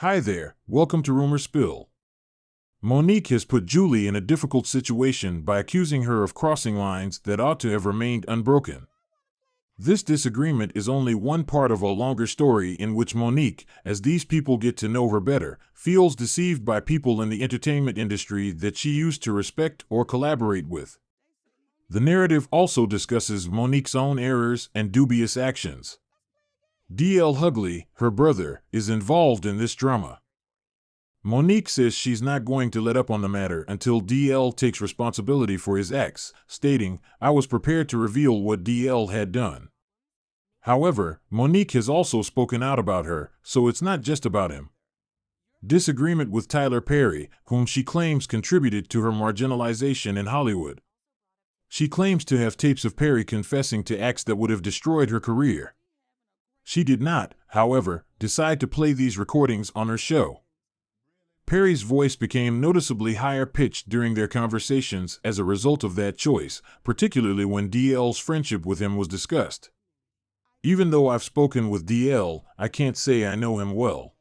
Hi there, welcome to Rumor Spill. Monique has put Julie in a difficult situation by accusing her of crossing lines that ought to have remained unbroken. This disagreement is only one part of a longer story in which Monique, as these people get to know her better, feels deceived by people in the entertainment industry that she used to respect or collaborate with. The narrative also discusses Monique's own errors and dubious actions. Hugley, her brother, is involved in this drama. Monique says she's not going to let up on the matter until DL takes responsibility for his acts, stating, "I was prepared to reveal what DL had done." However, Monique has also spoken out about her, so it's not just about him. Disagreement with Tyler Perry, whom she claims contributed to her marginalization in Hollywood. She claims to have tapes of Perry confessing to acts that would have destroyed her career. She did not, however, decide to play these recordings on her show. Perry's voice became noticeably higher-pitched during their conversations as a result of that choice, particularly when DL's friendship with him was discussed. "Even though I've spoken with DL, I can't say I know him well.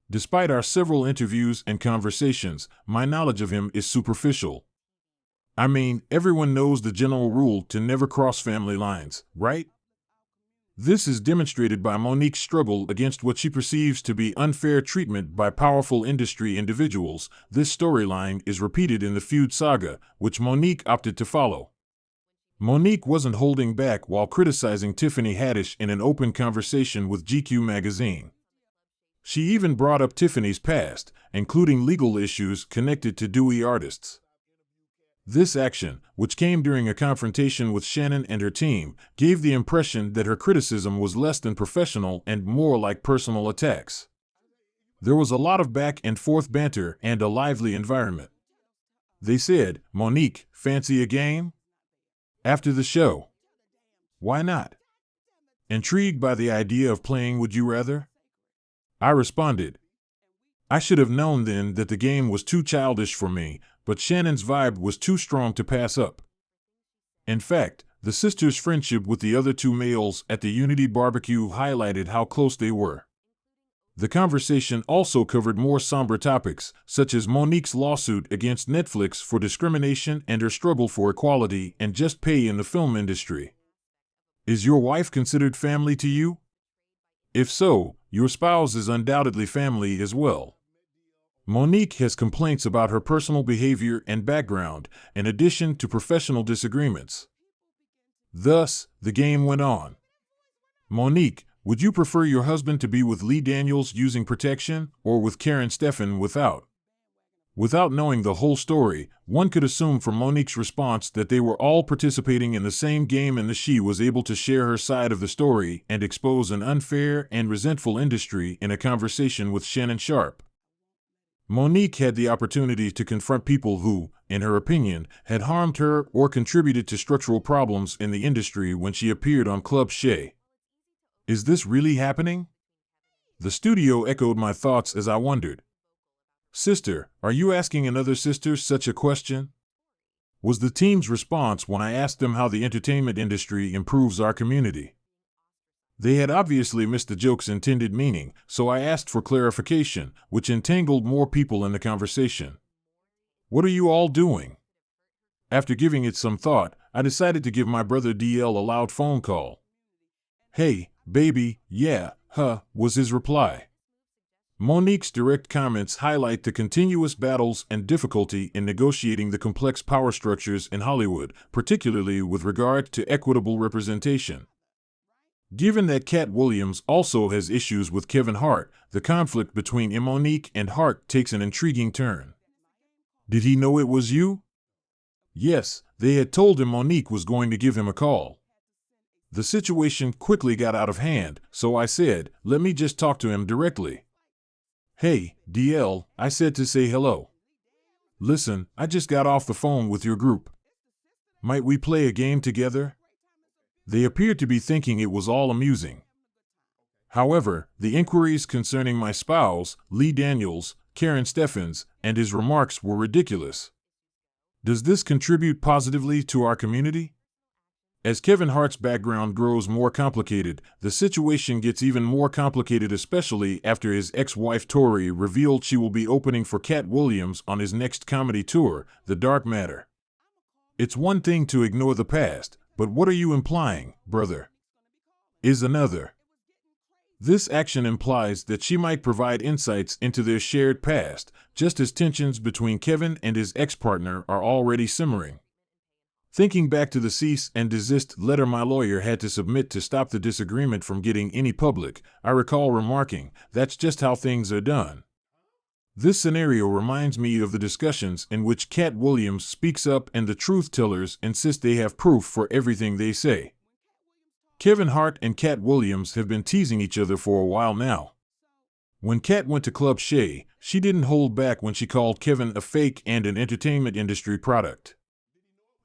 Despite our several interviews and conversations, my knowledge of him is superficial. I mean, everyone knows the general rule to never cross family lines, right?" This is demonstrated by Monique's struggle against what she perceives to be unfair treatment by powerful industry individuals. This storyline is repeated in the feud saga, which Monique opted to follow. Monique wasn't holding back while criticizing Tiffany Haddish in an open conversation with GQ magazine. She even brought up Tiffany's past, including legal issues connected to Dewey artists. This action, which came during a confrontation with Shannon and her team, gave the impression that her criticism was less than professional and more like personal attacks. There was a lot of back and forth banter and a lively environment. They said, "Monique, fancy a game?" After the show. "Why not? Intrigued by the idea of playing Would You Rather?" I responded, "I should have known then that the game was too childish for me, but Shannon's vibe was too strong to pass up." In fact, the sisters' friendship with the other two males at the Unity barbecue highlighted how close they were. The conversation also covered more somber topics, such as Monique's lawsuit against Netflix for discrimination and her struggle for equality and just pay in the film industry. Is your wife considered family to you? If so, your spouse is undoubtedly family as well. Monique has complaints about her personal behavior and background, in addition to professional disagreements. Thus, the game went on. "Monique, would you prefer your husband to be with Lee Daniels using protection, or with Karen Stephan without?" Without knowing the whole story, one could assume from Monique's response that they were all participating in the same game and that she was able to share her side of the story and expose an unfair and resentful industry in a conversation with Shannon Sharpe. Monique had the opportunity to confront people who, in her opinion, had harmed her or contributed to structural problems in the industry when she appeared on Club Shay. Is this really happening? The studio echoed my thoughts as I wondered. "Sister, are you asking another sister such a question?" was the team's response when I asked them how the entertainment industry improves our community. They had obviously missed the joke's intended meaning, so I asked for clarification, which entangled more people in the conversation. "What are you all doing?" After giving it some thought, I decided to give my brother DL a loud phone call. "Hey, baby, yeah, was his reply. Monique's direct comments highlight the continuous battles and difficulty in negotiating the complex power structures in Hollywood, particularly with regard to equitable representation. Given that Cat Williams also has issues with Kevin Hart, the conflict between Monique and Hart takes an intriguing turn. "Did he know it was you?" Yes, they had told him Monique was going to give him a call. The situation quickly got out of hand, so I said, "Let me just talk to him directly." "Hey, DL, I said to say hello. Listen, I just got off the phone with your group. Might we play a game together?" They appeared to be thinking it was all amusing. However, the inquiries concerning my spouse, Lee Daniels, Karen Stephan, and his remarks were ridiculous. Does this contribute positively to our community? As Kevin Hart's background grows more complicated, the situation gets even more complicated, especially after his ex-wife Tori revealed she will be opening for Cat Williams on his next comedy tour, The Dark Matter. It's one thing to ignore the past, but what are you implying, brother? Is another. This action implies that she might provide insights into their shared past, just as tensions between Kevin and his ex-partner are already simmering. Thinking back to the cease and desist letter my lawyer had to submit to stop the disagreement from getting any public, I recall remarking, "That's just how things are done." This scenario reminds me of the discussions in which Cat Williams speaks up and the truth-tellers insist they have proof for everything they say. Kevin Hart and Cat Williams have been teasing each other for a while now. When Cat went to Club Shay, she didn't hold back when she called Kevin a fake and an entertainment industry product.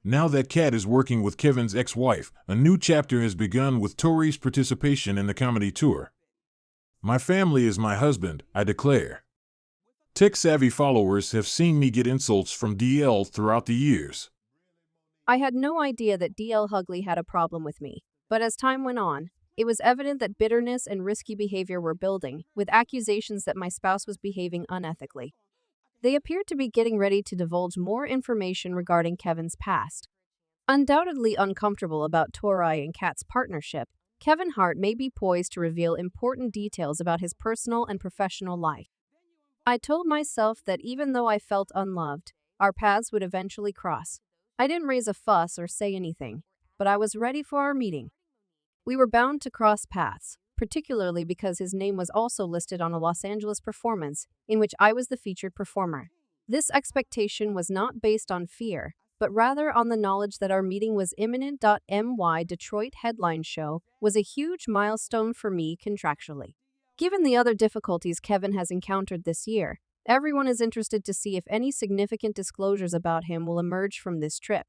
Now that Cat is working with Kevin's ex-wife, a new chapter has begun with Tori's participation in the comedy tour. "My family is my husband," I declare. Tech-savvy followers have seen me get insults from DL throughout the years. I had no idea that DL Hugley had a problem with me, but as time went on, it was evident that bitterness and risky behavior were building, with accusations that my spouse was behaving unethically. They appeared to be getting ready to divulge more information regarding Kevin's past. Undoubtedly uncomfortable about Tori and Kat's partnership, Kevin Hart may be poised to reveal important details about his personal and professional life. I told myself that even though I felt unloved, our paths would eventually cross. I didn't raise a fuss or say anything, but I was ready for our meeting. We were bound to cross paths, particularly because his name was also listed on a Los Angeles performance in which I was the featured performer. This expectation was not based on fear, but rather on the knowledge that our meeting was imminent. My Detroit headline show was a huge milestone for me contractually. Given the other difficulties Kevin has encountered this year, everyone is interested to see if any significant disclosures about him will emerge from this trip.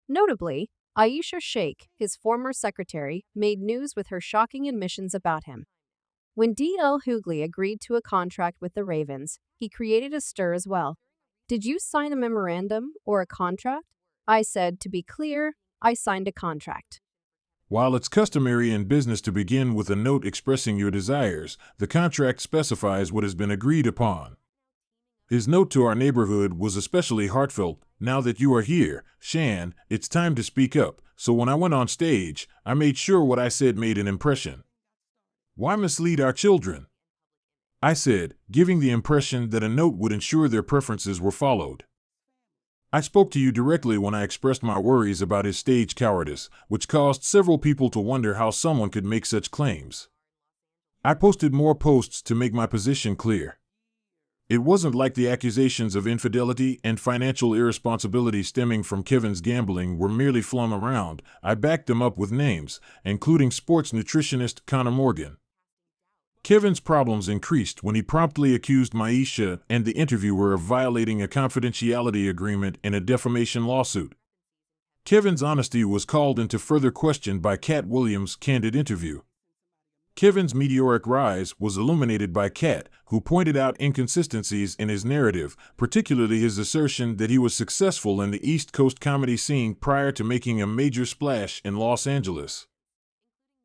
Notably, Aisha Sheikh, his former secretary, made news with her shocking admissions about him. When DL Hugley agreed to a contract with the Ravens, he created a stir as well. "Did you sign a memorandum or a contract?" I said. "To be clear, I signed a contract." While it's customary in business to begin with a note expressing your desires, the contract specifies what has been agreed upon. His note to our neighborhood was especially heartfelt. "Now that you are here, Shan, it's time to speak up, so when I went on stage, I made sure what I said made an impression." Why mislead our children? I said, giving the impression that a note would ensure their preferences were followed. I spoke to you directly when I expressed my worries about his stage cowardice, which caused several people to wonder how someone could make such claims. I posted more posts to make my position clear. It wasn't like the accusations of infidelity and financial irresponsibility stemming from Kevin's gambling were merely flung around. I backed them up with names, including sports nutritionist Connor Morgan. Kevin's problems increased when he promptly accused Maisha and the interviewer of violating a confidentiality agreement in a defamation lawsuit. Kevin's honesty was called into further question by Cat Williams' candid interview. Kevin's meteoric rise was illuminated by Cat, who pointed out inconsistencies in his narrative, particularly his assertion that he was successful in the East Coast comedy scene prior to making a major splash in Los Angeles.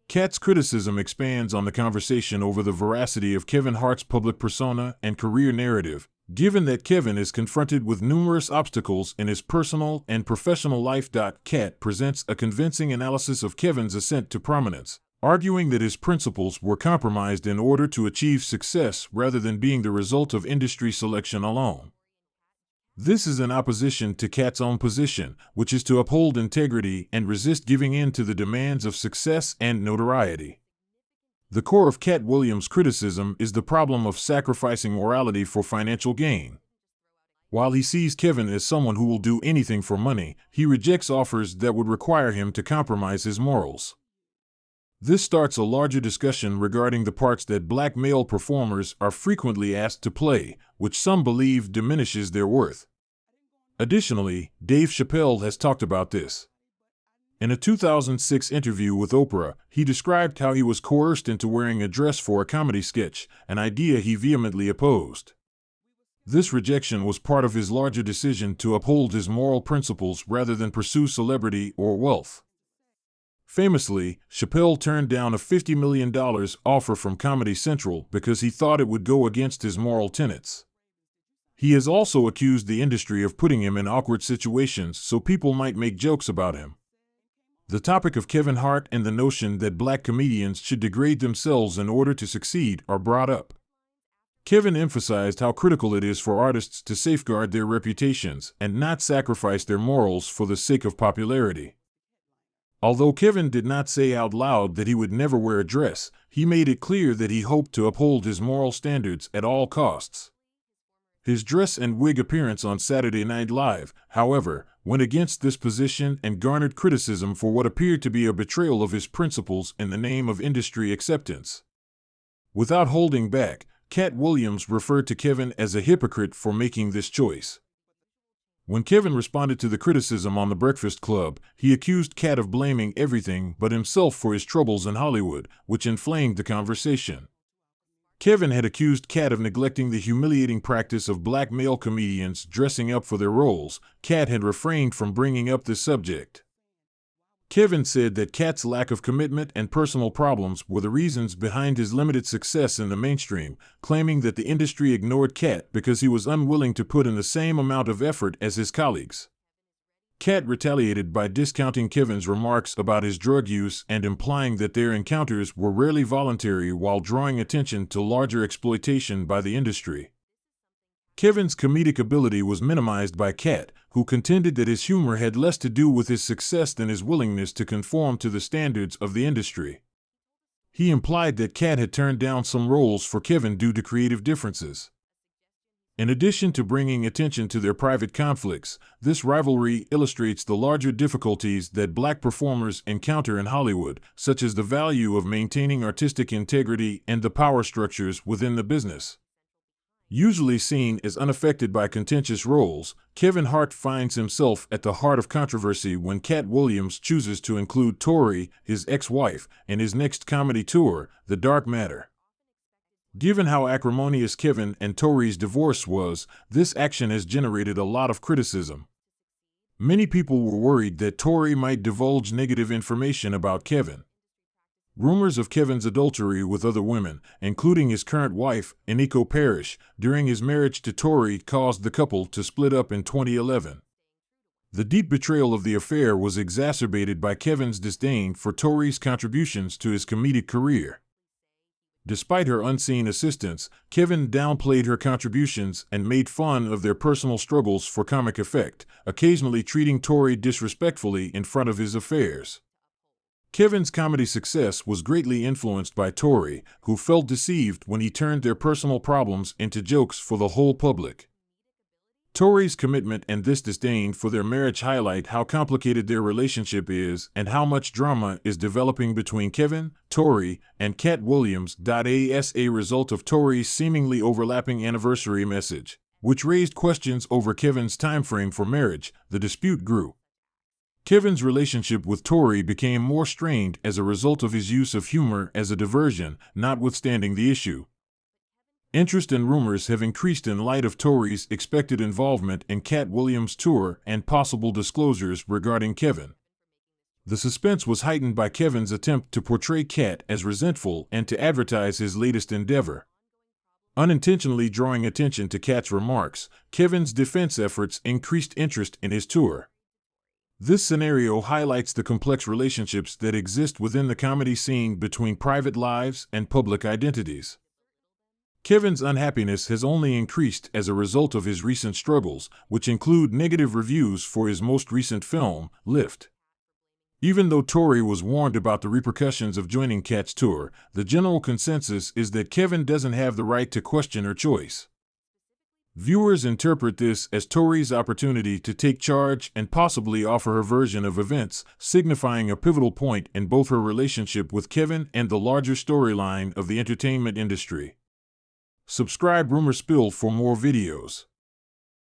Cat's criticism expands on the conversation over the veracity of Kevin Hart's public persona and career narrative, given that Kevin is confronted with numerous obstacles in his personal and professional life. Cat presents a convincing analysis of Kevin's ascent to prominence, arguing that his principles were compromised in order to achieve success rather than being the result of industry selection alone. This is in opposition to Cat's own position, which is to uphold integrity and resist giving in to the demands of success and notoriety. The core of Cat Williams' criticism is the problem of sacrificing morality for financial gain. While he sees Kevin as someone who will do anything for money, he rejects offers that would require him to compromise his morals. This starts a larger discussion regarding the parts that black male performers are frequently asked to play, which some believe diminishes their worth. Additionally, Dave Chappelle has talked about this. In a 2006 interview with Oprah, he described how he was coerced into wearing a dress for a comedy sketch, an idea he vehemently opposed. This rejection was part of his larger decision to uphold his moral principles rather than pursue celebrity or wealth. Famously, Chappelle turned down a $50 million offer from Comedy Central because he thought it would go against his moral tenets. He has also accused the industry of putting him in awkward situations so people might make jokes about him. The topic of Kevin Hart and the notion that black comedians should degrade themselves in order to succeed are brought up. Kevin emphasized how critical it is for artists to safeguard their reputations and not sacrifice their morals for the sake of popularity. Although Kevin did not say out loud that he would never wear a dress, he made it clear that he hoped to uphold his moral standards at all costs. His dress and wig appearance on Saturday Night Live, however, went against this position and garnered criticism for what appeared to be a betrayal of his principles in the name of industry acceptance. Without holding back, Cat Williams referred to Kevin as a hypocrite for making this choice. When Kevin responded to the criticism on The Breakfast Club, he accused Cat of blaming everything but himself for his troubles in Hollywood, which inflamed the conversation. Kevin had accused Cat of neglecting the humiliating practice of black male comedians dressing up for their roles. Cat had refrained from bringing up this subject. Kevin said that Cat's lack of commitment and personal problems were the reasons behind his limited success in the mainstream, claiming that the industry ignored Cat because he was unwilling to put in the same amount of effort as his colleagues. Cat retaliated by discounting Kevin's remarks about his drug use and implying that their encounters were rarely voluntary while drawing attention to larger exploitation by the industry. Kevin's comedic ability was minimized by Cat, who contended that his humor had less to do with his success than his willingness to conform to the standards of the industry. He implied that Cat had turned down some roles for Kevin due to creative differences. In addition to bringing attention to their private conflicts, this rivalry illustrates the larger difficulties that black performers encounter in Hollywood, such as the value of maintaining artistic integrity and the power structures within the business. Usually seen as unaffected by contentious roles, Kevin Hart finds himself at the heart of controversy when Cat Williams chooses to include Tori, his ex-wife, in his next comedy tour, The Dark Matter. Given how acrimonious Kevin and Tori's divorce was, this action has generated a lot of criticism. Many people were worried that Tori might divulge negative information about Kevin. Rumors of Kevin's adultery with other women, including his current wife, Eniko Parrish, during his marriage to Tori caused the couple to split up in 2011. The deep betrayal of the affair was exacerbated by Kevin's disdain for Tori's contributions to his comedic career. Despite her unseen assistance, Kevin downplayed her contributions and made fun of their personal struggles for comic effect, occasionally treating Tori disrespectfully in front of his affairs. Kevin's comedy success was greatly influenced by Tori, who felt deceived when he turned their personal problems into jokes for the whole public. Tori's commitment and this disdain for their marriage highlight how complicated their relationship is and how much drama is developing between Kevin, Tori, and Cat Williams. As a result of Tori's seemingly overlapping anniversary message, which raised questions over Kevin's timeframe for marriage, the dispute grew. Kevin's relationship with Tori became more strained as a result of his use of humor as a diversion, notwithstanding the issue. Interest and rumors have increased in light of Tori's expected involvement in Cat Williams' tour and possible disclosures regarding Kevin. The suspense was heightened by Kevin's attempt to portray Cat as resentful and to advertise his latest endeavor. Unintentionally drawing attention to Cat's remarks, Kevin's defense efforts increased interest in his tour. This scenario highlights the complex relationships that exist within the comedy scene between private lives and public identities. Kevin's unhappiness has only increased as a result of his recent struggles, which include negative reviews for his most recent film, Lift. Even though Tori was warned about the repercussions of joining Cat's tour, the general consensus is that Kevin doesn't have the right to question her choice. Viewers interpret this as Tori's opportunity to take charge and possibly offer her version of events, signifying a pivotal point in both her relationship with Kevin and the larger storyline of the entertainment industry. Subscribe Rumor Spill for more videos.